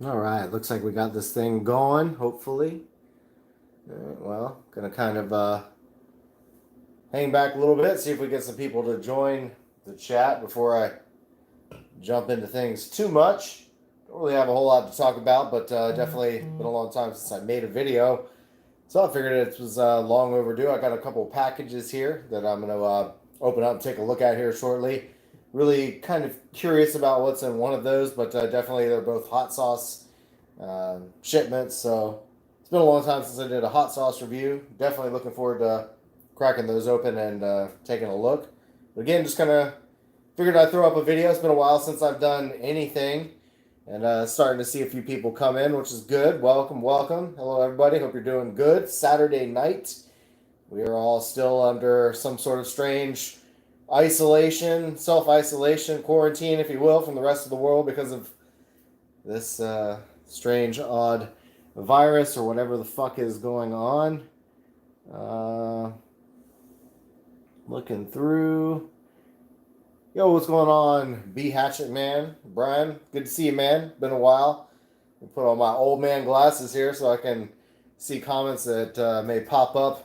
All right, looks like we got this thing going, hopefully. Well, gonna kind of hang back a little bit, see if we get some people to join the chat before I jump into things too much. Don't really have a whole lot to talk about, but definitely been a long time since I made a video. So I figured it was long overdue. I got a couple packages here that I'm gonna open up and take a look at here shortly. Really kind of curious about what's in one of those, but definitely they're both hot sauce shipments. So it's been a long time since I did a hot sauce review. Definitely looking forward to cracking those open and taking a look. But again, just kind of figured I'd throw up a video. It's been a while since I've done anything, and starting to see a few people come in, which is good. Welcome, welcome. Hello, everybody. Hope you're doing good. Saturday night. We are all still under some sort of strange isolation, self isolation, quarantine, if you will, from the rest of the world because of this strange, odd virus or whatever the fuck is going on. Uh, Looking through. Yo, what's going on, B Hatchet Man? Brian, good to see you, man. Been a while. I put on my old man glasses here so I can see comments that may pop up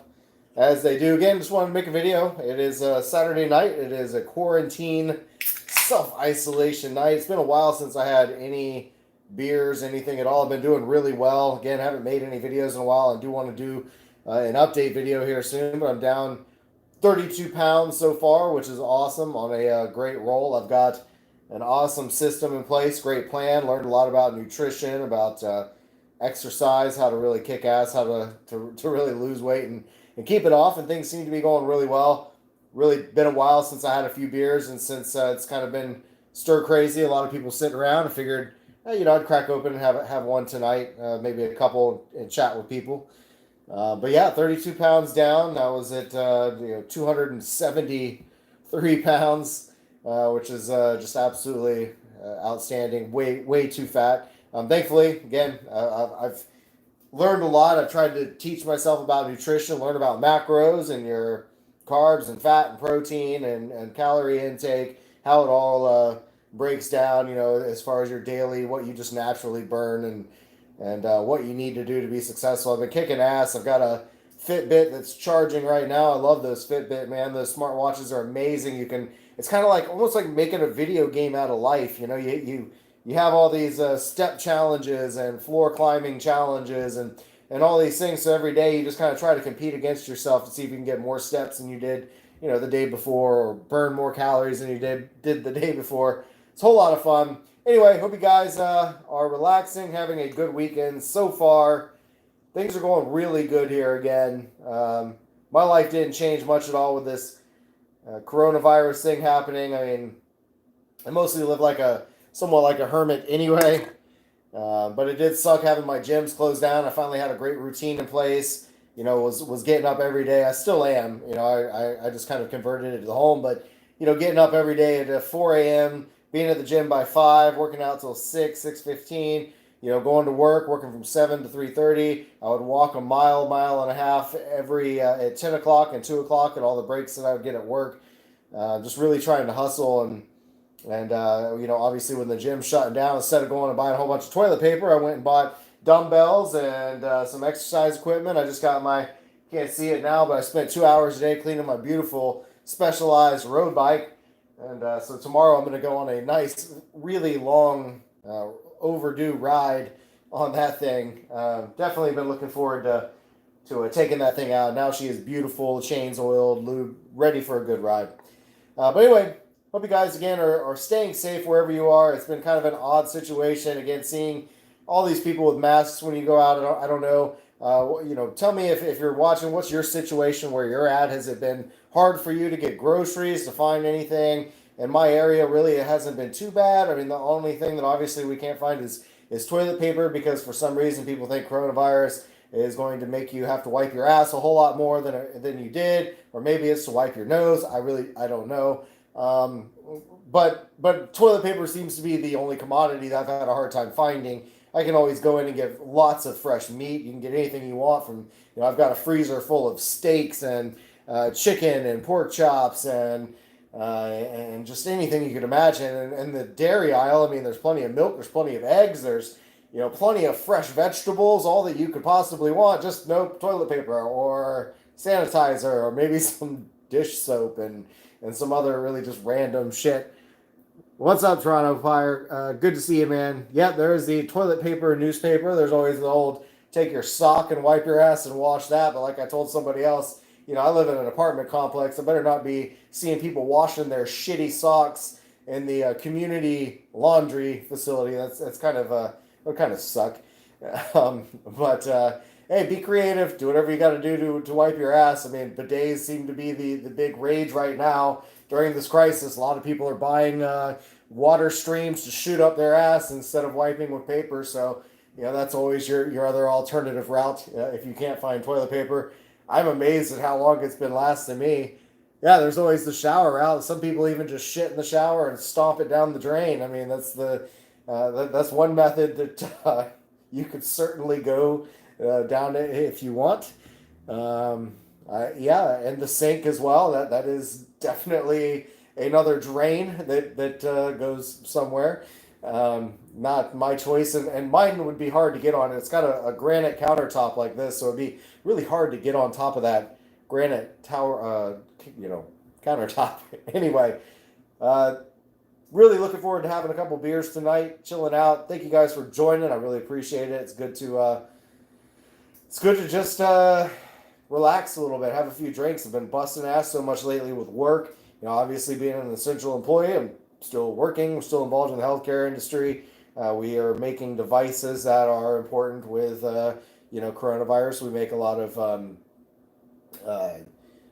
as they do. Again, just wanted to make a video. It is Saturday night. It is a quarantine self-isolation night. It's been a while since I had any beers, anything at all. I've been doing really well. Again, haven't made any videos in a while. I do want to do an update video here soon, but I'm down 32 pounds so far, which is awesome, on a great roll. I've got an awesome system in place, great plan. Learned a lot about nutrition, about exercise, how to really kick ass, how to really lose weight and keep it off, and things seem to be going really well. Really been a while since I had a few beers, and since it's kind of been stir crazy, a lot of people sitting around, I figured, I'd crack open and have one tonight, maybe a couple, and chat with people. But yeah, 32 pounds down. I was at 273 pounds, which is just absolutely outstanding. Way too fat. Thankfully, again, I've learned a lot. I've tried to teach myself about nutrition, learn about macros and your carbs and fat and protein and calorie intake, how it all breaks down, as far as your daily, what you just naturally burn and what you need to do to be successful. I've been kicking ass. I've got a Fitbit that's charging right now. I love those Fitbit, man. Those smartwatches are amazing. It's kind of like almost like making a video game out of life. You have all these step challenges and floor climbing challenges and all these things. So every day you just kind of try to compete against yourself to see if you can get more steps than you did, the day before, or burn more calories than you did the day before. It's a whole lot of fun. Anyway, hope you guys are relaxing, having a good weekend so far. Things are going really good here again. My life didn't change much at all with this coronavirus thing happening. I mean, I mostly live somewhat like a hermit anyway. But it did suck having my gyms closed down. I finally had a great routine in place. Was getting up every day. I still am. I just kind of converted it to the home, but getting up every day at 4 a.m., being at the gym by 5, working out till 6:15. Going to work, working from 7 to 3:30. I would walk a mile and a half every at 10 o'clock and 2 o'clock at all the breaks that I would get at work. Just really trying to hustle and obviously when the gym's shutting down, instead of going and buying a whole bunch of toilet paper, I went and bought dumbbells and some exercise equipment. I just got can't see it now, but I spent 2 hours a day cleaning my beautiful Specialized road bike. And so tomorrow I'm going to go on a nice, really long, overdue ride on that thing. Definitely been looking forward to taking that thing out. Now she is beautiful, chains oiled, lube, ready for a good ride. But anyway, hope you guys again are staying safe wherever you are. It's been kind of an odd situation. Again, seeing all these people with masks when you go out. I don't know. Tell me if you're watching, what's your situation where you're at? Has it been hard for you to get groceries, to find anything? In my area, really, it hasn't been too bad. I mean, the only thing that obviously we can't find is toilet paper, because for some reason people think coronavirus is going to make you have to wipe your ass a whole lot more than you did, or maybe it's to wipe your nose. I don't know. But toilet paper seems to be the only commodity that I've had a hard time finding. I can always go in and get lots of fresh meat. You can get anything you want from, I've got a freezer full of steaks and chicken and pork chops and just anything you could imagine. And the dairy aisle, I mean, there's plenty of milk, there's plenty of eggs, there's plenty of fresh vegetables, all that you could possibly want, just no toilet paper or sanitizer or maybe some dish soap and some other really just random shit. What's up, Toronto Fire? Good to see you, man. Yep, there's the toilet paper newspaper. There's always the old take your sock and wipe your ass and wash that. But like I told somebody else, I live in an apartment complex. I better not be seeing people washing their shitty socks in the community laundry facility. That's kind of would kind of suck. But hey, be creative. Do whatever you got to do to wipe your ass. I mean, bidets seem to be the big rage right now during this crisis. A lot of people are buying water streams to shoot up their ass instead of wiping with paper. So, that's always your other alternative route if you can't find toilet paper. I'm amazed at how long it's been lasting me. Yeah, there's always the shower route. Some people even just shit in the shower and stomp it down the drain. I mean, that's one method that you could certainly go down if you want. Yeah, and the sink as well. That is definitely another drain that goes somewhere. Not my choice, and mine would be hard to get on. It's got a granite countertop like this, so it'd be really hard to get on top of that granite tower, countertop. Anyway, really looking forward to having a couple beers tonight, chilling out. Thank you guys for joining. I really appreciate it. It's good to just relax a little bit, have a few drinks. I've been busting ass so much lately with work. Obviously being an essential employee, I'm still working. We're still involved in the healthcare industry. We are making devices that are important with, coronavirus. We make a lot of,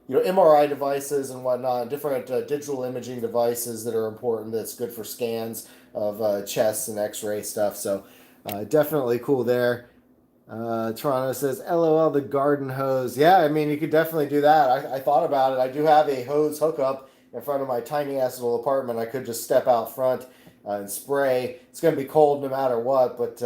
MRI devices and whatnot, different digital imaging devices that are important. That's good for scans of chests and x-ray stuff. So definitely cool there. Toronto says, LOL, the garden hose. Yeah, I mean, you could definitely do that. I thought about it. I do have a hose hookup in front of my tiny ass little apartment. I could just step out front and spray. It's going to be cold no matter what, but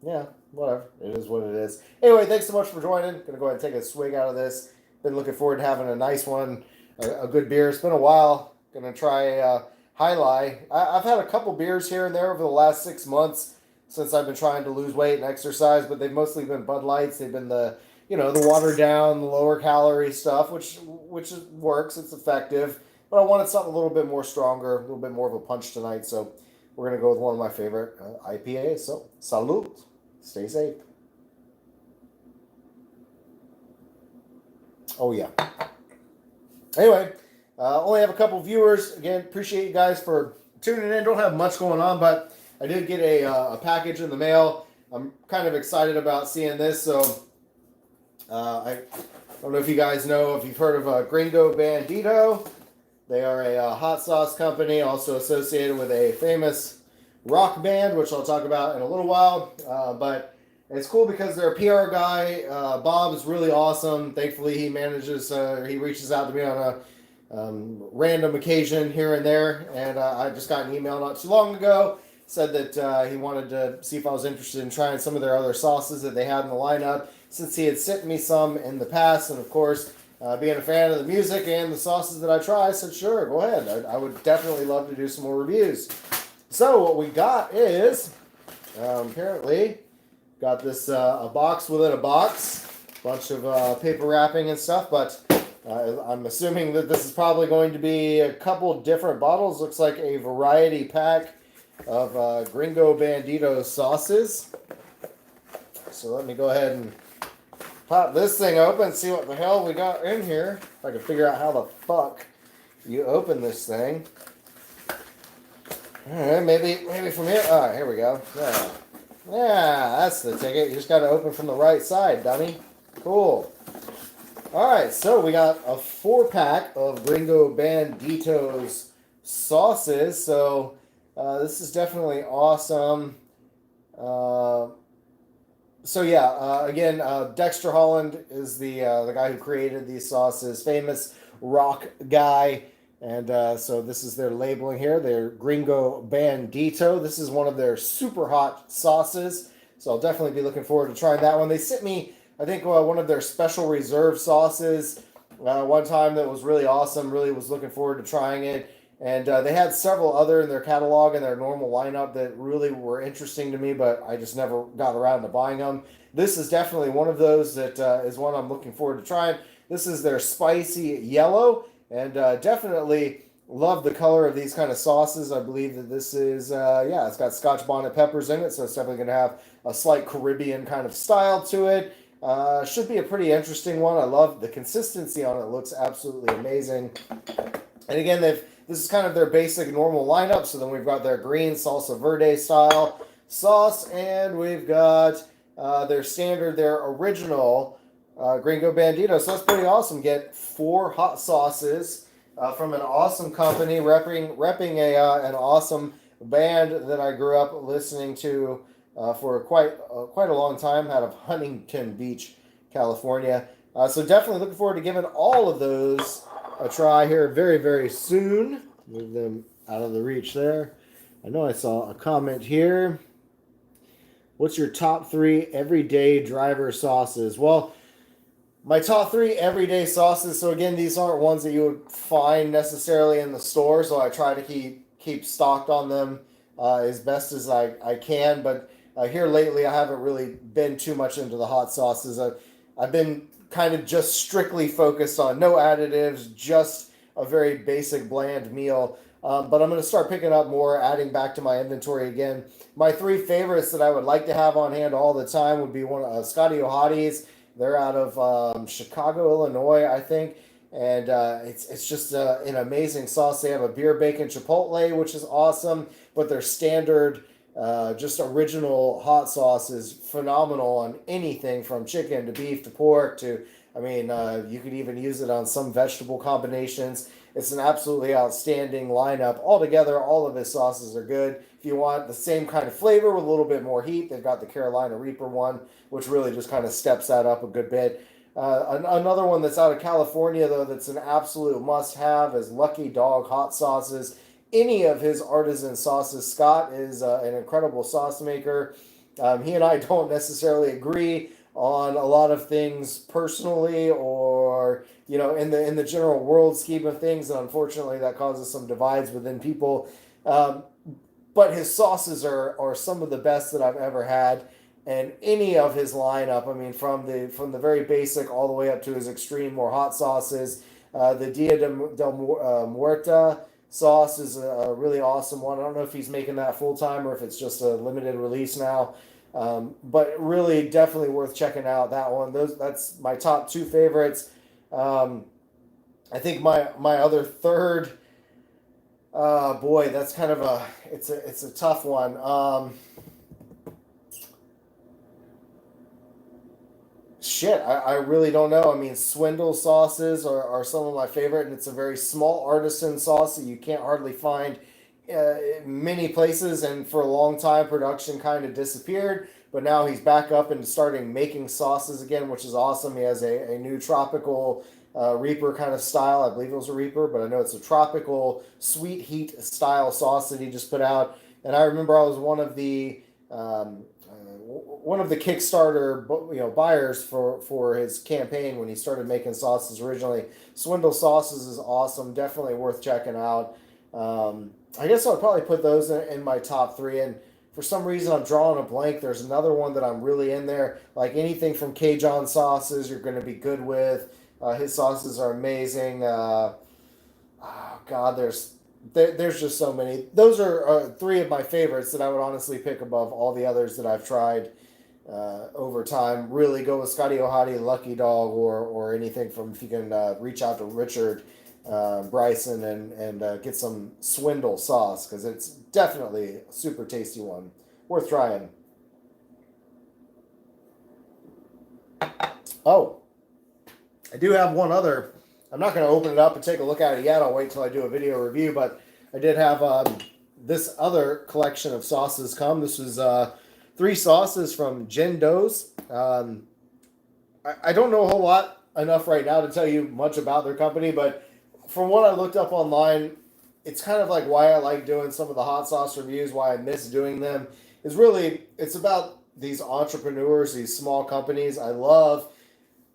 yeah, whatever. It is what it is. Anyway, thanks so much for joining. Going to go ahead and take a swig out of this. Been looking forward to having a nice one, a good beer. It's been a while. Going to try High Lie. I've had a couple beers here and there over the last 6 months since I've been trying to lose weight and exercise, but they've mostly been Bud Lights. They've been the watered down, the lower calorie stuff, which works. It's effective. But I wanted something a little bit more stronger, a little bit more of a punch tonight. So we're going to go with one of my favorite IPAs. So, salute. Stay safe. Oh, yeah. Anyway, only have a couple viewers. Again, appreciate you guys for tuning in. Don't have much going on, but I did get a package in the mail. I'm kind of excited about seeing this. So I don't know if you guys know, if you've heard of Gringo Bandito. They are a hot sauce company, also associated with a famous rock band, which I'll talk about in a little while. But it's cool because their PR guy, Bob, is really awesome. Thankfully, he reaches out to me on a random occasion here and there. And I just got an email not too long ago. Said that he wanted to see if I was interested in trying some of their other sauces that they had in the lineup, since he had sent me some in the past. And of course, being a fan of the music and the sauces that I try, I said, sure, go ahead. I would definitely love to do some more reviews. So what we got is, apparently, got this a box within a box, bunch of paper wrapping and stuff, but I'm assuming that this is probably going to be a couple different bottles. Looks like a variety pack of Gringo Bandito sauces. So let me go ahead and pop this thing open and see what the hell we got in here. If I can figure out how the fuck you open this thing. Alright, maybe from here. Alright, here we go. Yeah, that's the ticket. You just got to open from the right side, dummy. Cool. Alright, so we got a 4-pack of Gringo Bandito's sauces. So this is definitely awesome. So yeah, again, Dexter Holland is the guy who created these sauces, famous rock guy, and so this is their labeling here. They're Gringo Bandito. This is one of their super hot sauces, so I'll definitely be looking forward to trying that one. They sent me, I think, one of their special reserve sauces one time that was really awesome. Really was looking forward to trying it, And they had several other in their catalog and their normal lineup that really were interesting to me, but I just never got around to buying them. This is definitely one of those that is one I'm looking forward to trying. This is their spicy yellow, and definitely love the color of these kind of sauces. I believe that this is, yeah, it's got Scotch bonnet peppers in it, so it's definitely going to have a slight Caribbean kind of style to it. Should be a pretty interesting one. I love the consistency on it. It looks absolutely amazing. And again, this is kind of their basic normal lineup. So then we've got their green salsa verde style sauce, and we've got their standard, their original Gringo Bandito. So that's pretty awesome. Get 4 hot sauces from an awesome company, repping an awesome band that I grew up listening to for quite a long time, out of Huntington Beach, California. So definitely looking forward to giving all of those a try here very, very soon. Move them out of the reach there. I know I saw a comment here. What's your top 3 everyday driver sauces? Well, my top 3 everyday sauces. So again, these aren't ones that you would find necessarily in the store. So I try to keep stocked on them as best as I can. But here lately, I haven't really been too much into the hot sauces. I've been kind of just strictly focused on no additives, just a very basic bland meal. But I'm going to start picking up more, adding back to my inventory again. My 3 favorites that I would like to have on hand all the time would be one Scotty O Hotties. They're out of Chicago, Illinois, I think. And it's just an amazing sauce. They have a beer bacon chipotle, which is awesome. But their standard, just original hot sauce is phenomenal on anything from chicken to beef to pork to, I mean, you could even use it on some vegetable combinations. It's an absolutely outstanding lineup. Altogether, all of his sauces are good. If you want the same kind of flavor with a little bit more heat, they've got the Carolina Reaper one, which really just kind of steps that up a good bit. Another one that's out of California, though, that's an absolute must-have is Lucky Dog hot sauces. Any of his artisan sauces. Scott is an incredible sauce maker. He and I don't necessarily agree on a lot of things personally, or in the general world scheme of things, and unfortunately that causes some divides within people. But his sauces are some of the best that I've ever had, and any of his lineup. I mean, from the very basic all the way up to his extreme, more hot sauces. The Dia del Muerta sauce is a really awesome one. I don't know if he's making that full time or if it's just a limited release now. But really, definitely worth checking out that one. That's my top 2 favorites. I think my other third, boy, that's kind of it's a tough one. Shit, I really don't know. I mean, Swindle sauces are some of my favorite, and it's a very small artisan sauce that you can't hardly find many places, and for a long time production kind of disappeared, but now he's back up and starting making sauces again, which is awesome. He has a new tropical Reaper kind of style. I believe it was a Reaper, but I know it's a tropical sweet heat style sauce that he just put out. And I remember I was one of the Kickstarter buyers for his campaign when he started making sauces originally. Swindle sauces is awesome, definitely worth checking out. I guess I'll probably put those in my top 3. And for some reason, I'm drawing a blank. There's another one that I'm really in there. Like anything from Cajun sauces, you're going to be good with. His sauces are amazing. Oh God, there's just so many. Those are 3 of my favorites that I would honestly pick above all the others that I've tried over time. Really go with Scotty O Hottie, Lucky Dog, or anything from, if you can reach out to Richard Bryson and get some Swindle sauce, because it's definitely a super tasty one. Worth trying. Oh, I do have one other. I'm not going to open it up and take a look at it yet. I'll wait till I do a video review, but I did have this other collection of sauces come. This was 3 sauces from Gendo's. I don't know a whole lot enough right now to tell you much about their company, but from what I looked up online, it's kind of like why I like doing some of the hot sauce reviews, why I miss doing them, is really, it's about these entrepreneurs, these small companies. I love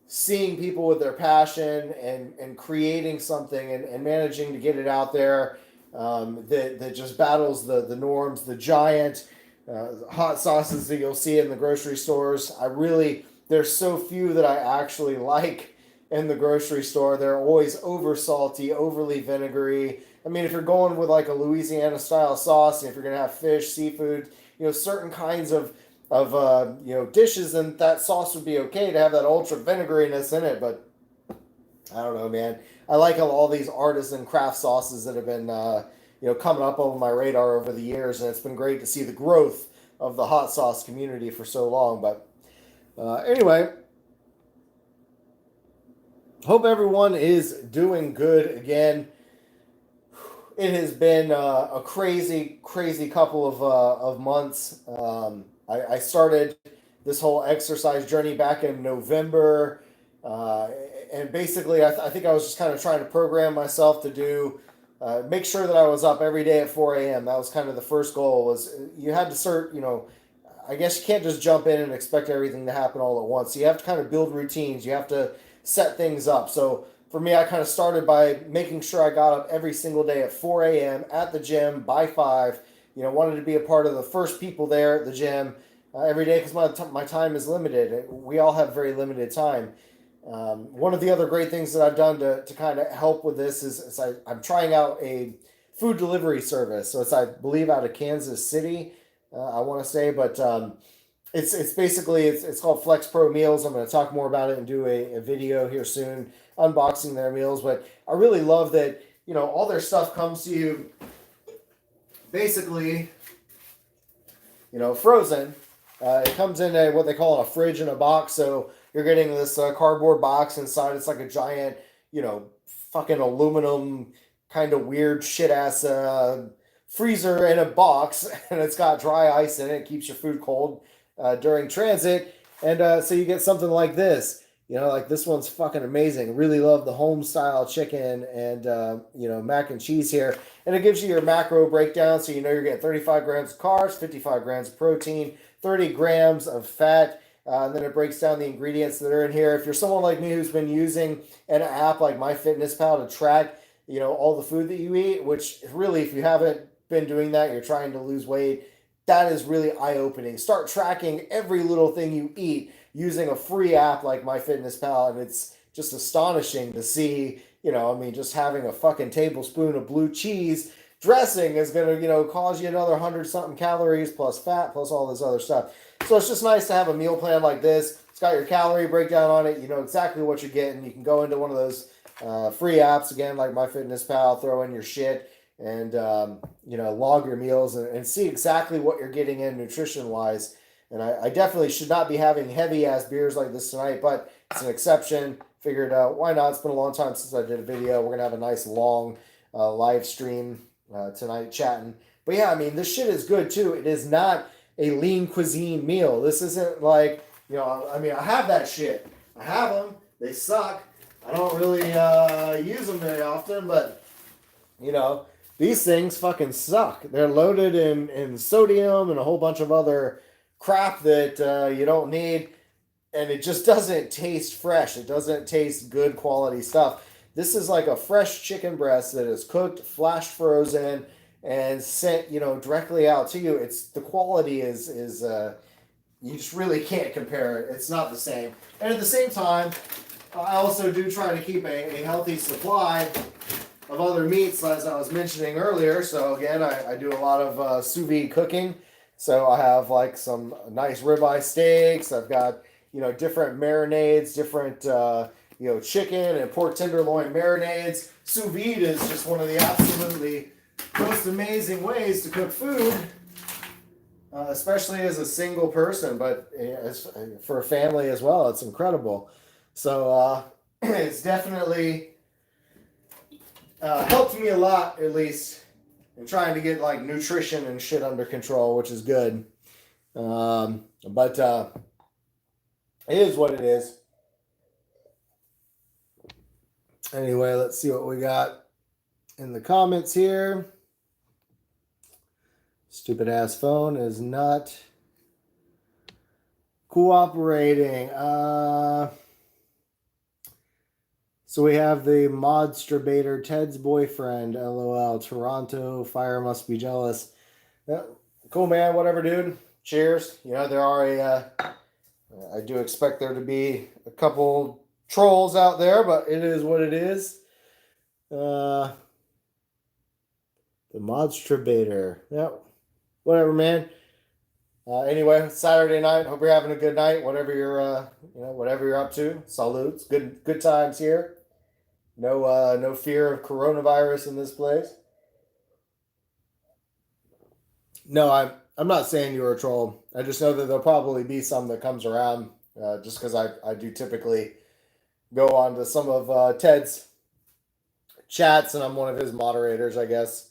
seeing people with their passion and creating something and managing to get it out there that just battles the norms. The giant hot sauces that you'll see in the grocery stores. There's so few that I actually like in the grocery store. They're always over salty, overly vinegary. I mean, if you're going with like a Louisiana style sauce, and if you're gonna have fish, seafood, certain kinds of dishes, then that sauce would be okay to have that ultra vinegariness in it. But I don't know, man. I like all these artisan craft sauces that have been coming up on my radar over the years, and it's been great to see the growth of the hot sauce community for so long. But anyway, hope everyone is doing good again. It has been a crazy, crazy couple of months. I started this whole exercise journey back in November, and basically, I think I was just kind of trying to program myself to make sure that I was up every day at 4 a.m. That was kind of the first goal. Was you had to start, I guess you can't just jump in and expect everything to happen all at once. So you have to kind of build routines. You have to set things up. So for me, I kind of started by making sure I got up every single day at 4 a.m. at the gym by 5. Wanted to be a part of the first people there at the gym every day because my time is limited. We all have very limited time. One of the other great things that I've done to kind of help with this is I'm trying out a food delivery service. So it's, I believe, out of Kansas City, I want to say, but it's basically it's called Flexpro Meals. I'm going to talk more about it and do a video here soon unboxing their meals. But I really love that all their stuff comes to you basically frozen. It comes in what they call a fridge in a box. So you're getting this cardboard box inside. It's like a giant, fucking aluminum kind of weird shit ass freezer in a box, and it's got dry ice in it. It keeps your food cold during transit, and so you get something like this. Like this one's fucking amazing. Really love the home style chicken and mac and cheese here, and it gives you your macro breakdown, so you're getting 35 grams of carbs, 55 grams of protein, 30 grams of fat. And then it breaks down the ingredients that are in here. If you're someone like me who's been using an app like MyFitnessPal to track, all the food that you eat, which really, if you haven't been doing that, you're trying to lose weight, that is really eye-opening. Start tracking every little thing you eat using a free app like MyFitnessPal, and it's just astonishing to see, just having a fucking tablespoon of blue cheese dressing is going to, cause you another 100-something calories plus fat plus all this other stuff. So it's just nice to have a meal plan like this. It's got your calorie breakdown on it. You know exactly what you're getting. You can go into one of those free apps, again, like MyFitnessPal, throw in your shit, and, log your meals and see exactly what you're getting in nutrition-wise. And I definitely should not be having heavy-ass beers like this tonight, but it's an exception. Figured out why not. It's been a long time since I did a video. We're going to have a nice, long live stream tonight chatting. But yeah, I mean, this shit is good, too. It is not a lean cuisine meal. This isn't like, I have that shit. I have them. They suck. I don't really use them very often, but, these things fucking suck. They're loaded in sodium and a whole bunch of other crap that you don't need, and it just doesn't taste fresh. It doesn't taste good quality stuff. This is like a fresh chicken breast that is cooked, flash frozen, and sent, directly out to you. It's the quality is you just really can't compare it. It's not the same. And at the same time, I also do try to keep a healthy supply of other meats, as I was mentioning earlier. So again, I do a lot of sous vide cooking. So I have like some nice ribeye steaks. I've got, different marinades, different, chicken and pork tenderloin marinades. Sous vide is just one of the absolutely most amazing ways to cook food, especially as a single person, but as for a family as well. It's incredible. So it's definitely helped me a lot, at least, in trying to get like nutrition and shit under control, which is good. But it is what it is. Anyway, let's see what we got in the comments here. Stupid ass phone is not cooperating. So we have the Modstrabator, Ted's boyfriend, LOL, Toronto, fire must be jealous. Yeah, cool, man. Whatever, dude. Cheers. There are I do expect there to be a couple trolls out there, but it is what it is. The Modstrabator. Yep. Whatever, man. Anyway, Saturday night. Hope you're having a good night. Whatever you're up to. Salutes. Good times here. No fear of coronavirus in this place. No, I'm not saying you're a troll. I just know that there'll probably be some that comes around. Just because I do typically go on to some of Ted's chats, and I'm one of his moderators, I guess.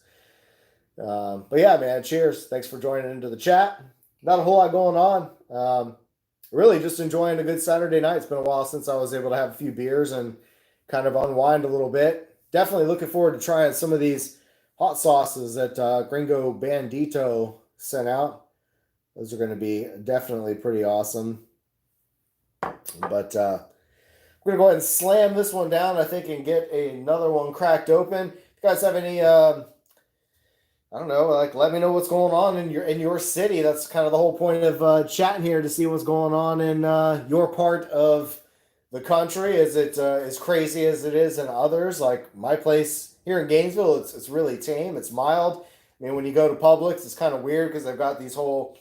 But yeah, man. Cheers. Thanks for joining into the chat. Not a whole lot going on. Really just enjoying a good Saturday night. It's been a while since I was able to have a few beers and kind of unwind a little bit. Definitely looking forward to trying some of these hot sauces that Gringo Bandito sent out. Those are going to be definitely pretty awesome. But I'm going to go ahead and slam this one down, I think, and get another one cracked open. If you guys have any I don't know, like let me know what's going on in your city. That's kind of the whole point of chatting here, to see what's going on in your part of the country. Is it as crazy as it is in others? Like my place here in Gainesville, it's really tame. It's mild. I mean, when you go to Publix, it's kind of weird because they've got these whole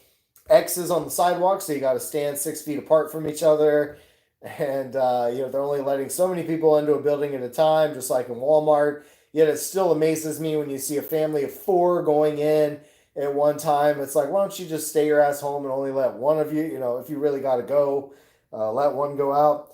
X's on the sidewalk, so you got to stand 6 feet apart from each other, and they're only letting so many people into a building at a time, just like in Walmart. Yet it still amazes me when you see a family of 4 going in at one time. It's like, why don't you just stay your ass home and only let one of you, if you really got to go, let one go out.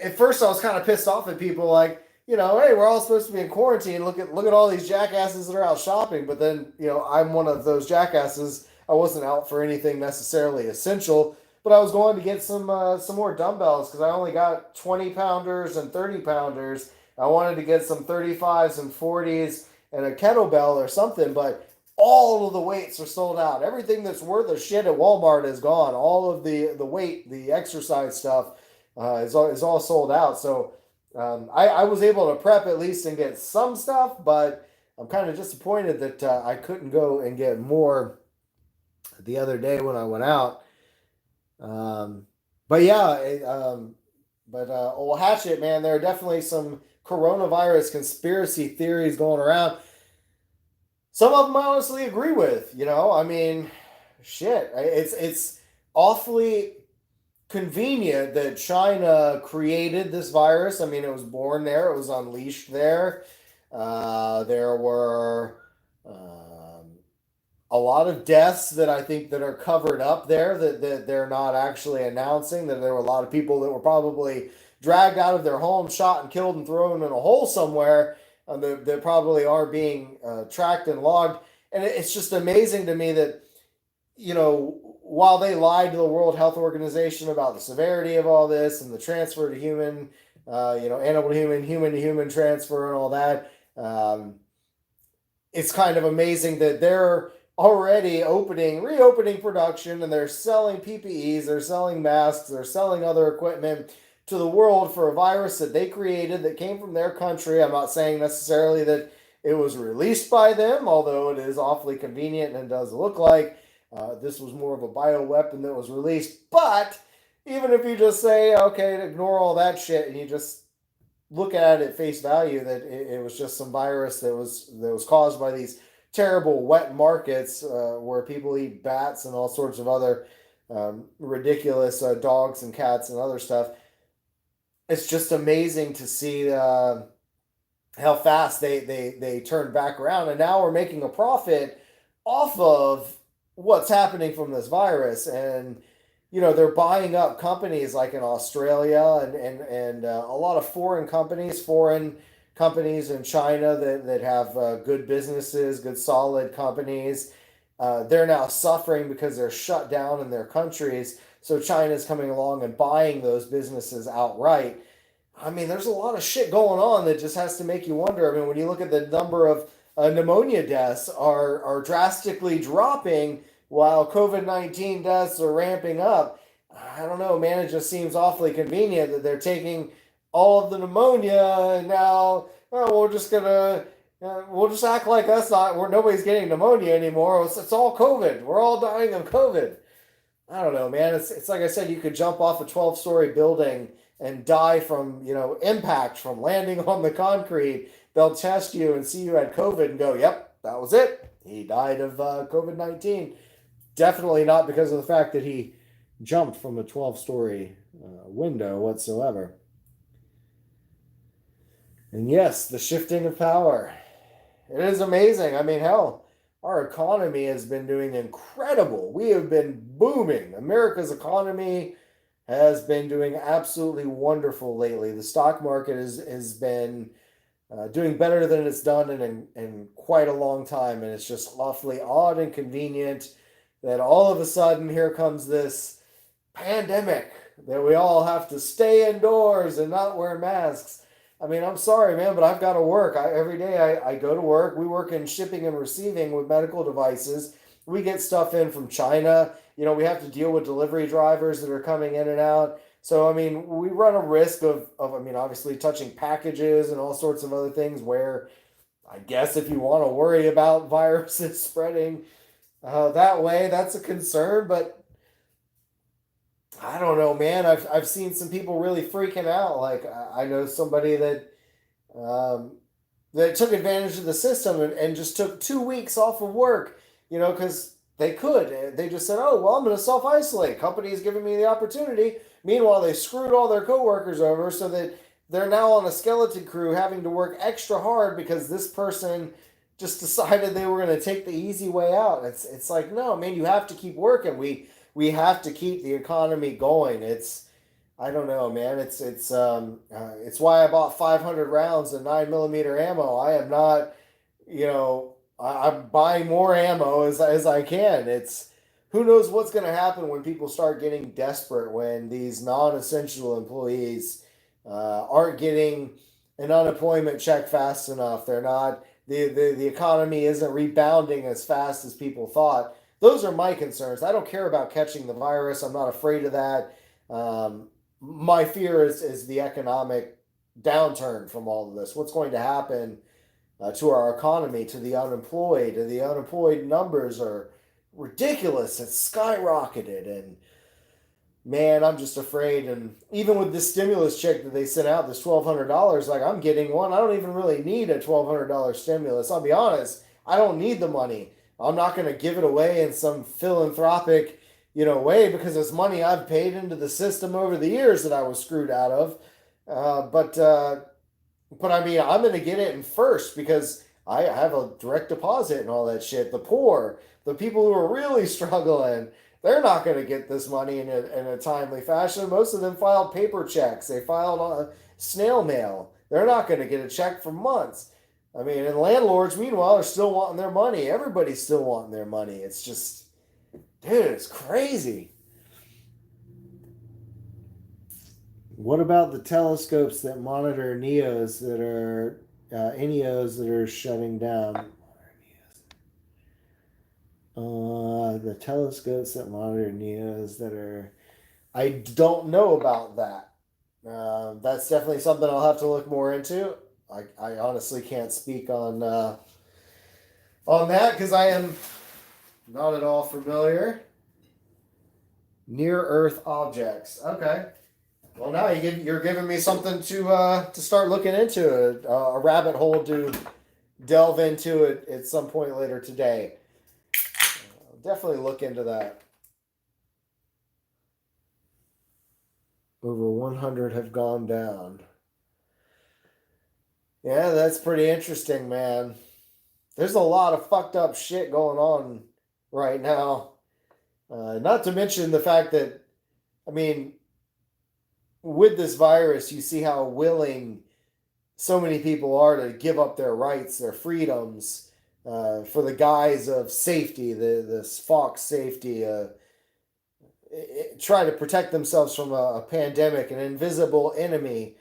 At first, I was kind of pissed off at people like, hey, we're all supposed to be in quarantine. Look at all these jackasses that are out shopping. But then, I'm one of those jackasses. I wasn't out for anything necessarily essential, but I was going to get some more dumbbells because I only got 20-pounders and 30-pounders. I wanted to get some 35s and 40s and a kettlebell or something, but all of the weights are sold out. Everything that's worth a shit at Walmart is gone. All of the weight, the exercise stuff is all sold out. So I was able to prep at least and get some stuff, but I'm kind of disappointed that I couldn't go and get more the other day when I went out. But yeah, old Hatchet, man, there are definitely some coronavirus conspiracy theories going around. Some of them I honestly agree with. I mean, shit, it's awfully convenient that China created this virus. I mean, it was born there, it was unleashed there. There were a lot of deaths that I think that are covered up there, that they're not actually announcing. That there were a lot of people that were probably dragged out of their home, shot and killed and thrown in a hole somewhere, that probably are being tracked and logged. And it's just amazing to me that, while they lied to the World Health Organization about the severity of all this and the transfer to human, animal to human to human transfer and all that, it's kind of amazing that they're already reopening production, and they're selling PPEs, they're selling masks, they're selling other equipment to the world for a virus that they created that came from their country. I'm not saying necessarily that it was released by them, although it is awfully convenient and does look like this was more of a bioweapon that was released. But even if you just say, okay, ignore all that shit, and you just look at it at face value, that it was just some virus that was caused by these terrible wet markets where people eat bats and all sorts of other ridiculous dogs and cats and other stuff. It's just amazing to see how fast they turned back around, and now we're making a profit off of what's happening from this virus. And they're buying up companies like in Australia and a lot of foreign companies in China that have good businesses, good solid companies. They're now suffering because they're shut down in their countries. So China's coming along and buying those businesses outright. I mean, there's a lot of shit going on that just has to make you wonder. I mean, when you look at the number of pneumonia deaths are drastically dropping while COVID-19 deaths are ramping up. I don't know, man. It just seems awfully convenient that they're taking all of the pneumonia, and now we'll just act like that's not where nobody's getting pneumonia anymore. It's all COVID. We're all dying of COVID. I don't know, man. It's like I said, you could jump off a 12-story building and die from, impact from landing on the concrete. They'll test you and see you had COVID and go, yep, that was it. He died of COVID-19. Definitely not because of the fact that he jumped from a 12-story window whatsoever. And yes, the shifting of power. It is amazing. I mean, hell, our economy has been doing incredible. We have been booming. America's economy has been doing absolutely wonderful lately. The stock market has been doing better than it's done in quite a long time. And it's just awfully odd and convenient that all of a sudden here comes this pandemic that we all have to stay indoors and not wear masks. I mean, I'm sorry, man, but I've got to work. Every day I go to work. We work in shipping and receiving with medical devices. We get stuff in from China. We have to deal with delivery drivers that are coming in and out. So, I mean, we run a risk of obviously touching packages and all sorts of other things where I guess if you want to worry about viruses spreading that way, that's a concern. But I don't know, man. I've seen some people really freaking out. Like I know somebody um, that took advantage of the system and just took 2 weeks off of work, because they could. They just said, "Oh, well, I'm going to self-isolate. Company is giving me the opportunity." Meanwhile, they screwed all their coworkers over, so that they're now on a skeleton crew having to work extra hard because this person just decided they were going to take the easy way out. It's like, no, man, you have to keep working. We have to keep the economy going. I don't know, man. It's why I bought 500 rounds of 9mm ammo. I am not, I'm buying more ammo as I can. It's who knows what's going to happen when people start getting desperate, when these non-essential employees aren't getting an unemployment check fast enough. They're not the economy isn't rebounding as fast as people thought. Those are my concerns. I don't care about catching the virus. I'm not afraid of that. My fear is the economic downturn from all of this. What's going to happen to our economy, to the unemployed? The unemployed numbers are ridiculous. It's skyrocketed. And man, I'm just afraid. And even with this stimulus check that they sent out, this $1,200, like I'm getting one. I don't even really need a $1,200 stimulus. I'll be honest. I don't need the money. I'm not going to give it away in some philanthropic, way, because it's money I've paid into the system over the years that I was screwed out of. But I mean, I'm going to get it in first because I have a direct deposit and all that shit. The poor, the people who are really struggling, they're not going to get this money in a timely fashion. Most of them filed paper checks. They filed on snail mail. They're not going to get a check for months. I mean, and landlords, meanwhile, are still wanting their money. Everybody's still wanting their money. It's just, dude, it's crazy. What about the telescopes that monitor NEOs that are NEOs that are shutting down? The telescopes that monitor NEOs that are, I don't know about that. That's definitely something I'll have to look more into. I honestly can't speak on that because I am not at all familiar. Near Earth objects. Okay. Well, now you're giving me something to start looking into, a rabbit hole to delve into it at some point later today. I'll definitely look into that. Over 100 have gone down. Yeah, that's pretty interesting, man. There's a lot of fucked up shit going on right now. Not to mention the fact that, I mean, with this virus, you see how willing so many people are to give up their rights, their freedoms, for the guise of safety, this false safety, try to protect themselves from a pandemic, an invisible enemy.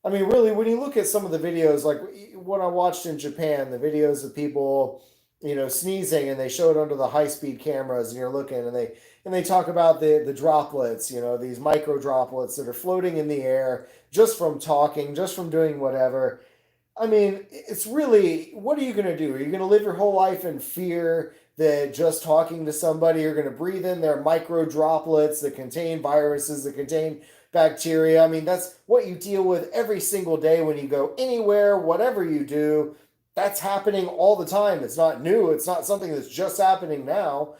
I mean, really, when you look at some of the videos, like what I watched in Japan, the videos of people sneezing, and they show it under the high-speed cameras, and you're looking, and they talk about the droplets, these micro droplets that are floating in the air just from talking, just from doing whatever. I mean, it's really, what are you going to do? Are you going to live your whole life in fear that just talking to somebody, you're going to breathe in their micro droplets that contain viruses, that contain bacteria? I mean, that's what you deal with every single day when you go anywhere, whatever you do. That's happening all the time. It's not new. It's not something that's just happening now.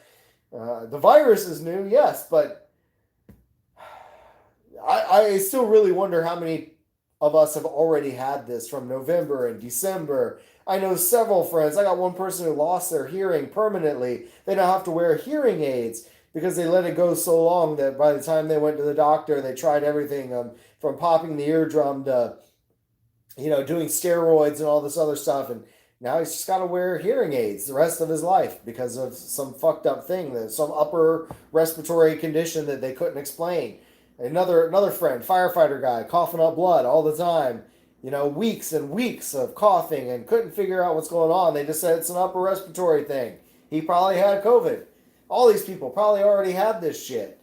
The virus is new, yes, but I still really wonder how many of us have already had this from November and December. I know several friends. I got one person who lost their hearing permanently. They now have to wear hearing aids because they let it go so long that by the time they went to the doctor, they tried everything from popping the eardrum to, doing steroids and all this other stuff. And now he's just got to wear hearing aids the rest of his life because of some fucked up thing, some upper respiratory condition that they couldn't explain. Another friend, firefighter guy, coughing up blood all the time. Weeks and weeks of coughing and couldn't figure out what's going on. They just said it's an upper respiratory thing. He probably had COVID. All these people probably already had this shit.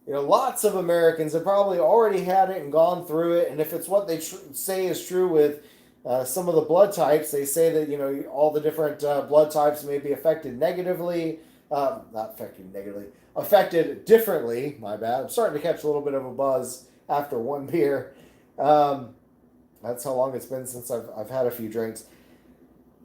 Lots of Americans have probably already had it and gone through it. And if it's what they say is true with some of the blood types, they say that, all the different blood types may be affected negatively. Not affected negatively. Affected differently. My bad. I'm starting to catch a little bit of a buzz after one beer. That's how long it's been since I've had a few drinks.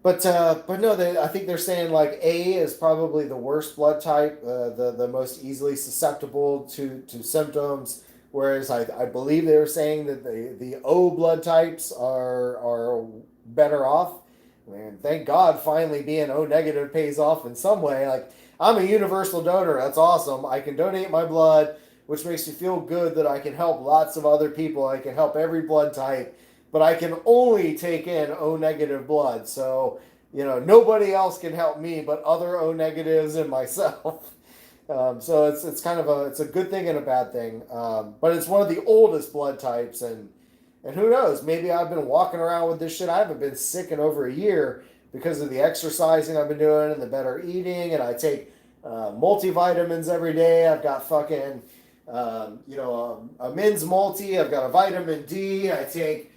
But no, I think they're saying like A is probably the worst blood type, the most easily susceptible to symptoms. Whereas I believe they were saying that the O blood types are better off. Man, thank God finally being O negative pays off in some way. Like, I'm a universal donor. That's awesome. I can donate my blood, which makes me feel good that I can help lots of other people. I can help every blood type, but I can only take in O negative blood. So, nobody else can help me but other O negatives and myself. So it's kind of it's a good thing and a bad thing. But it's one of the oldest blood types, and who knows? Maybe I've been walking around with this shit. I haven't been sick in over a year because of the exercising I've been doing and the better eating, and I take multivitamins every day. I've got fucking a men's multi. I've got a vitamin D. I take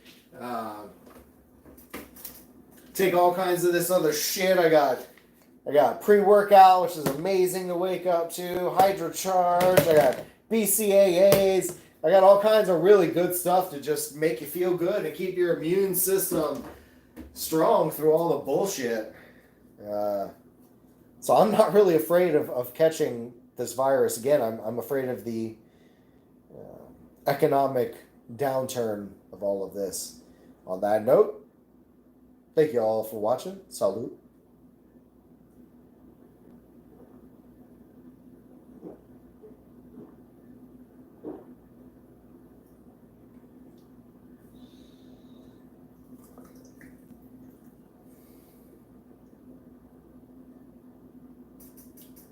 all kinds of this other shit. I got pre-workout, which is amazing to wake up to. HydroCharge. I got BCAAs. I got all kinds of really good stuff to just make you feel good and keep your immune system strong through all the bullshit. So I'm not really afraid of catching this virus again. I'm afraid of the economic downturn of all of this. On that note, thank you all for watching. Salute.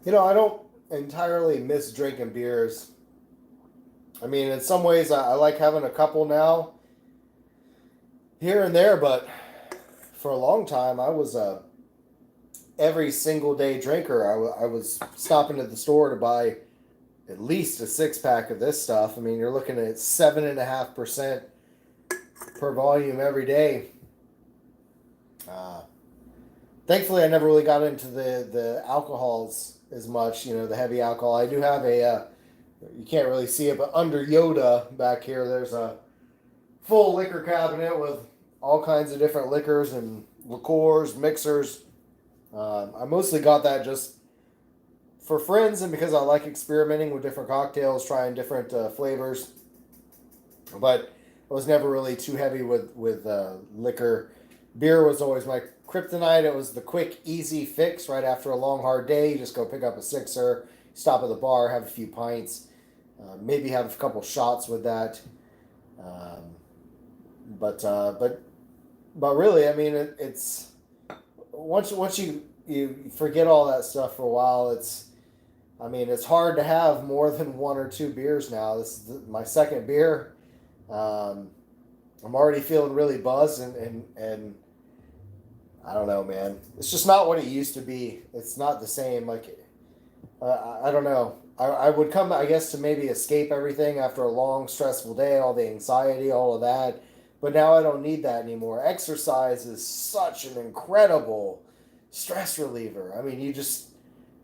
I don't entirely miss drinking beers. I mean, in some ways, I like having a couple now, here and there, but for a long time, I was a every single day drinker. I was stopping at the store to buy at least a 6-pack of this stuff. I mean, you're looking at 7.5% per volume every day. Thankfully, I never really got into the alcohols as much, the heavy alcohol. I do have you can't really see it, but under Yoda back here, there's a full liquor cabinet with all kinds of different liquors and liqueurs, mixers. I mostly got that just for friends and because I like experimenting with different cocktails, trying different flavors. But I was never really too heavy with liquor. Beer was always my kryptonite. It was the quick, easy fix right after a long, hard day. You just go pick up a sixer, stop at the bar, have a few pints, maybe have a couple shots with that. But really, I mean, it's once you forget all that stuff for a while. It's hard to have more than 1 or 2 beers now. This is my second beer. I'm already feeling really buzzed, and I don't know, man. It's just not what it used to be. It's not the same. Like, I don't know. I would come, I guess, to maybe escape everything after a long, stressful day, all the anxiety, all of that. But now I don't need that anymore. Exercise is such an incredible stress reliever. I mean, you just,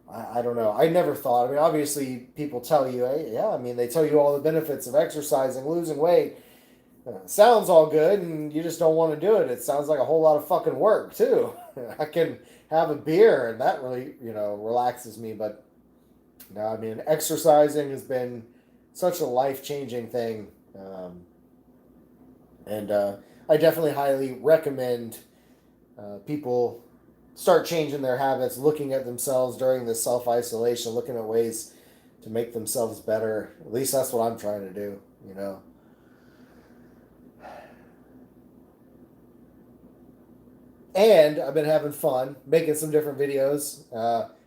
I don't know. I never thought. I mean, obviously, people tell you, hey, yeah, I mean, they tell you all the benefits of exercising, losing weight. Sounds all good, and you just don't want to do it. It sounds like a whole lot of fucking work, too. I can have a beer, and that really, relaxes me, but no, I mean, exercising has been such a life-changing thing, and I definitely highly recommend people start changing their habits, looking at themselves during this self-isolation, looking at ways to make themselves better. At least that's what I'm trying to do, And I've been having fun making some different videos.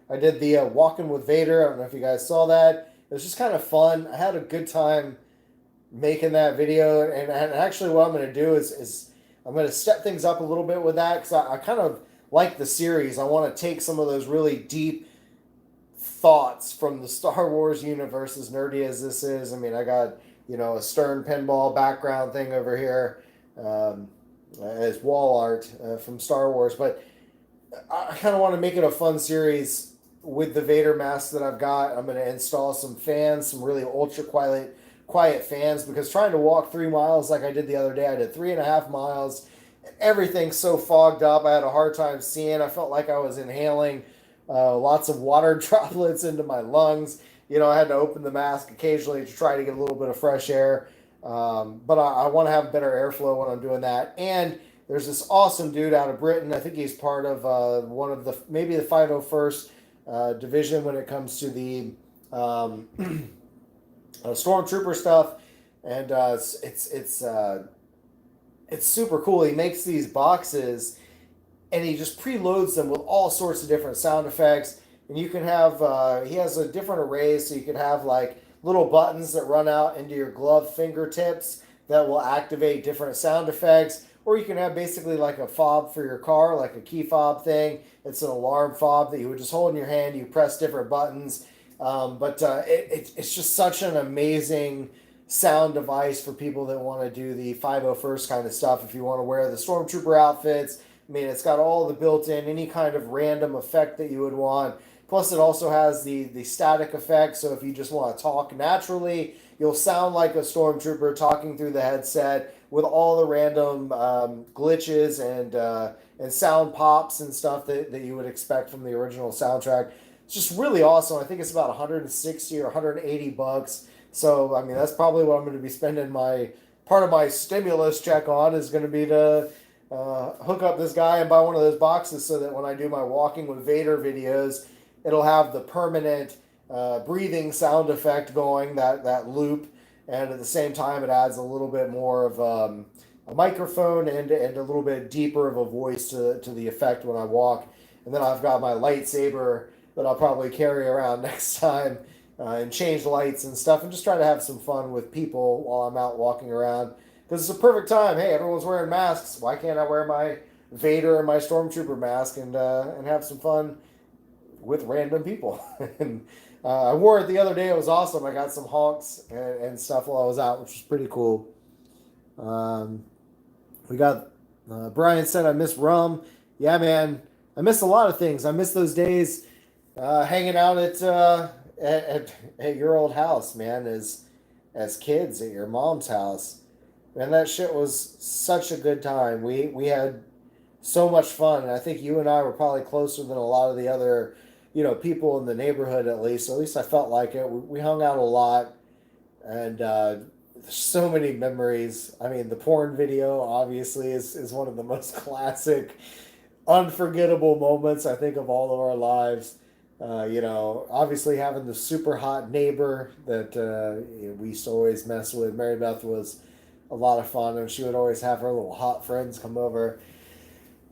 I did the Walking with Vader. I don't know if you guys saw that. It was just kind of fun. I had a good time making that video. And actually what I'm going to do is I'm going to step things up a little bit with that because I kind of like the series. I want to take some of those really deep thoughts from the Star Wars universe, as nerdy as this is. I mean, I got, a Stern pinball background thing over here. As wall art from Star Wars, but I kind of want to make it a fun series with the Vader mask that I've got. I'm going to install some fans, some really ultra quiet fans, because trying to walk 3 miles like I did the other day, I did 3.5 miles. Everything's so fogged up. I had a hard time seeing. I felt like I was inhaling lots of water droplets into my lungs. I had to open the mask occasionally to try to get a little bit of fresh air. But I want to have better airflow when I'm doing that. And there's this awesome dude out of Britain. I think he's part of one of maybe the 501st division when it comes to the stormtrooper stuff. And it's super cool. He makes these boxes and he just preloads them with all sorts of different sound effects. And you can have, he has a different arrays, so you can have like little buttons that run out into your glove fingertips that will activate different sound effects. Or you can have basically like a fob for your car, like a key fob thing. It's an alarm fob that you would just hold in your hand. You press different buttons. It's just such an amazing sound device for people that want to do the 501st kind of stuff. If you want to wear the Stormtrooper outfits, I mean, it's got all the built-in, any kind of random effect that you would want. Plus, it also has the static effect, so if you just want to talk naturally, you'll sound like a stormtrooper talking through the headset with all the random glitches and sound pops and stuff that you would expect from the original soundtrack. It's just really awesome. I think it's about 160 or 180 bucks. So, I mean, that's probably what I'm going to be spending part of my stimulus check on is going to be to hook up this guy and buy one of those boxes so that when I do my Walking with Vader videos, it'll have the permanent breathing sound effect going, that loop, and at the same time it adds a little bit more of a microphone and a little bit deeper of a voice to the effect when I walk. And then I've got my lightsaber that I'll probably carry around next time and change lights and stuff and just try to have some fun with people while I'm out walking around. Because it's a perfect time. Hey, everyone's wearing masks. Why can't I wear my Vader and my Stormtrooper mask and have some fun with random people? And I wore it the other day. It was awesome. I got some honks and stuff while I was out, which was pretty cool. We got Brian said, I miss rum. Yeah, man. I miss a lot of things. I miss those days hanging out at your old house, man, as kids at your mom's house. Man, that shit was such a good time. We had so much fun, and I think you and I were probably closer than a lot of the other, people in the neighborhood at least. At least I felt like it. We hung out a lot, and so many memories. I mean, the porn video obviously is one of the most classic, unforgettable moments I think of all of our lives. Obviously having the super hot neighbor that we used to always mess with. Mary Beth was a lot of fun, and she would always have her little hot friends come over.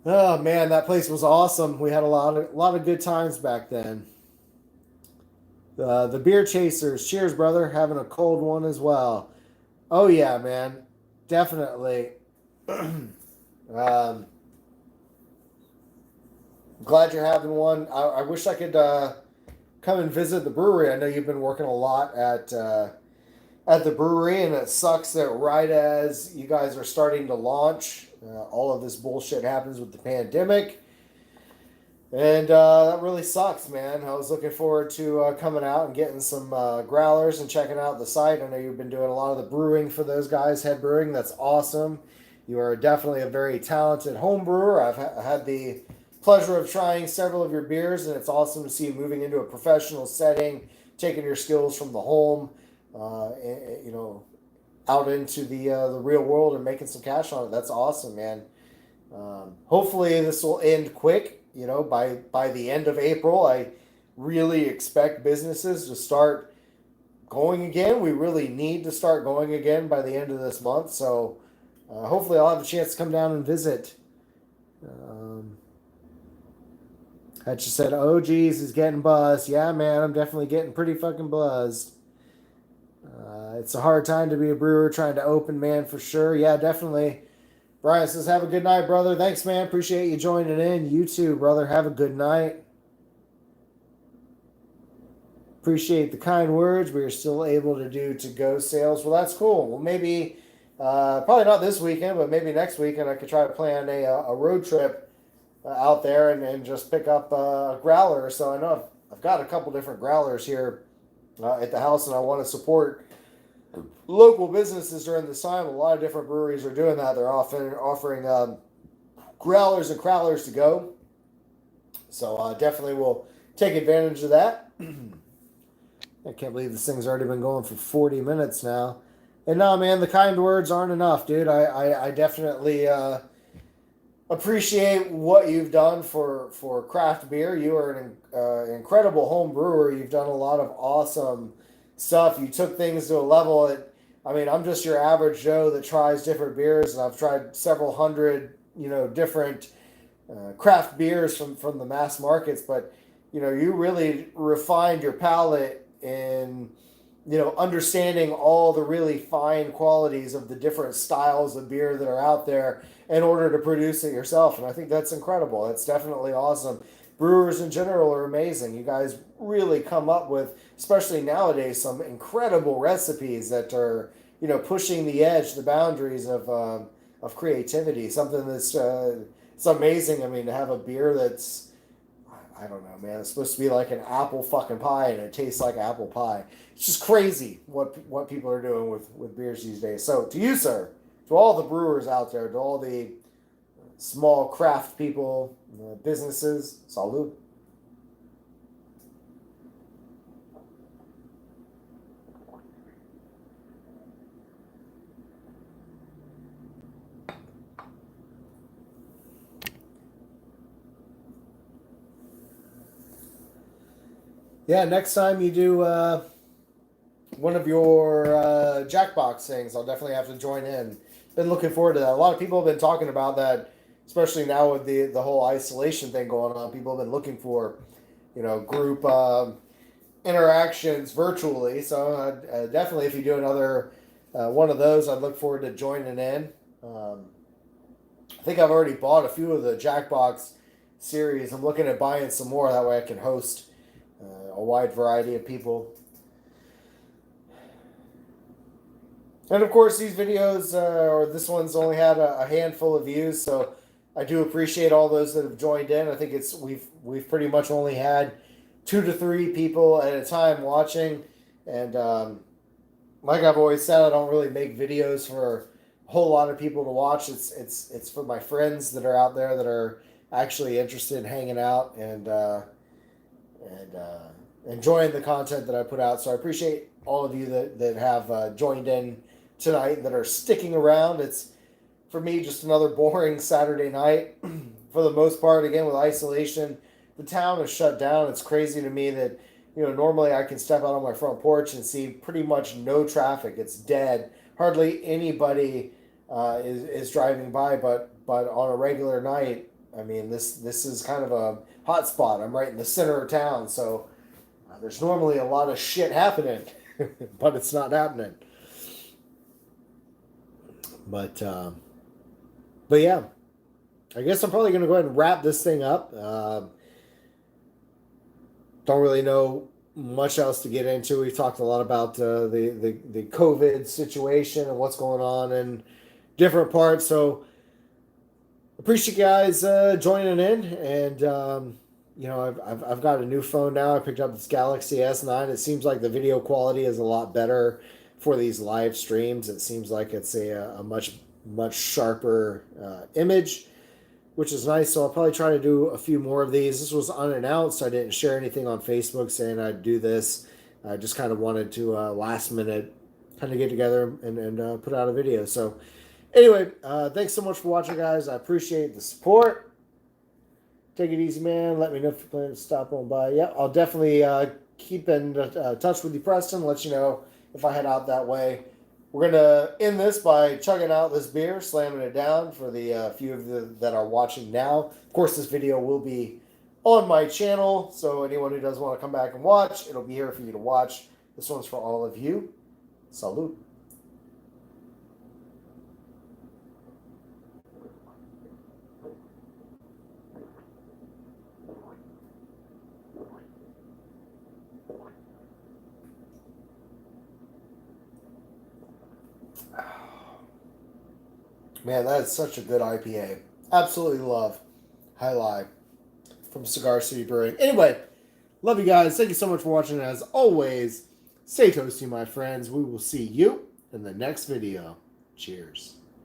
Oh man, that place was awesome. We had a lot of good times back then. The beer chasers, cheers, brother. Having a cold one as well. Oh yeah, man, definitely. glad you're having one. I wish I could come and visit the brewery. I know you've been working a lot at the brewery, and it sucks that right as you guys are starting to launch, all of this bullshit happens with the pandemic. And that really sucks, man. I was looking forward to coming out and getting some growlers and checking out the site. I know you've been doing a lot of the brewing for those guys, head brewing. That's awesome. You are definitely a very talented home brewer. I've had the pleasure of trying several of your beers, and it's awesome to see you moving into a professional setting, taking your skills from the home, you know, out into the real world and making some cash on it. That's awesome, man. Hopefully this will end quick. You know, by the end of April, I really expect businesses to start going again. We really need to start going again by the end of this month. So hopefully I'll have a chance to come down and visit. Hatch said, oh, geez, he's getting buzzed. Yeah, man, I'm definitely getting pretty fucking buzzed. It's a hard time to be a brewer trying to open, man, for sure. Yeah, definitely. Brian says, have a good night, brother. Thanks, man. Appreciate you joining in. You too, brother. Have a good night. Appreciate the kind words. We are still able to do to-go sales. Well, that's cool. Well, maybe, probably not this weekend, but maybe next weekend I could try to plan a road trip out there and just pick up a growler. So I know I've got a couple different growlers here at the house, and I want to support local businesses during this time. A lot of different breweries are doing that. They're often offering growlers and crowlers to go. So definitely will take advantage of that. I can't believe this thing's already been going for 40 minutes now. And no, man, the kind words aren't enough, dude. I definitely appreciate what you've done for craft beer. You are an incredible home brewer. You've done a lot of awesome stuff. You took things to a level that, I mean, I'm just your average Joe that tries different beers, and I've tried several hundred, you know, different craft beers from the mass markets, but, you know, you really refined your palate in, you know, understanding all the really fine qualities of the different styles of beer that are out there in order to produce it yourself. And I think that's incredible. That's definitely awesome. Brewers in general are amazing. You guys really come up with, especially nowadays, some incredible recipes that are, you know, pushing the edge, the boundaries of creativity. Something that's it's amazing. I mean, to have a beer that's, I don't know, man, it's supposed to be like an apple fucking pie, and it tastes like apple pie. It's just crazy what people are doing with beers these days. So to you, sir, to all the brewers out there, to all the small craft people, businesses, salud. Yeah, next time you do one of your Jackbox things, I'll definitely have to join in. Been looking forward to that. A lot of people have been talking about that, especially now with the whole isolation thing going on. People have been looking for, you know, group interactions virtually. So definitely, if you do another one of those, I'd look forward to joining in. I think I've already bought a few of the Jackbox series. I'm looking at buying some more. That way I can host a wide variety of people. And of course, these videos, or this one's only had a handful of views, so I do appreciate all those that have joined in. I think we've pretty much only had 2 to 3 people at a time watching, and like I've always said, I don't really make videos for a whole lot of people to watch. It's for my friends that are out there that are actually interested in hanging out and enjoying the content that I put out. So I appreciate all of you that have joined in tonight, that are sticking around. It's, for me, just another boring Saturday night. For the most part, again, with isolation, the town is shut down. It's crazy to me that, you know, normally I can step out on my front porch and see pretty much no traffic. It's dead. Hardly anybody is driving by, but on a regular night, I mean, this is kind of a hot spot. I'm right in the center of town, so there's normally a lot of shit happening, but it's not happening. But yeah, I guess I'm probably going to go ahead and wrap this thing up. Don't really know much else to get into. We've talked a lot about the COVID situation and what's going on in different parts. So appreciate you guys joining in. And you know, I've got a new phone now. I picked up this Galaxy S9. It seems like the video quality is a lot better for these live streams. It seems like it's a much sharper image, which is nice. So I'll probably try to do a few more of these. This was unannounced. I didn't share anything on Facebook saying I'd do this. I just kind of wanted to last minute kind of get together and put out a video. So anyway, thanks so much for watching, guys. I appreciate the support. Take it easy, man. Let me know if you're planning to stop on by. Yeah, I'll definitely keep in touch with you, Preston. Let you know if I head out that way. We're going to end this by chugging out this beer, slamming it down for the few of you that are watching now. Of course, this video will be on my channel, so anyone who does want to come back and watch, it'll be here for you to watch. This one's for all of you. Salute. Man, that is such a good IPA. Absolutely love High Life from Cigar City Brewing. Anyway, love you guys. Thank you so much for watching. As always, stay toasty, my friends. We will see you in the next video. Cheers.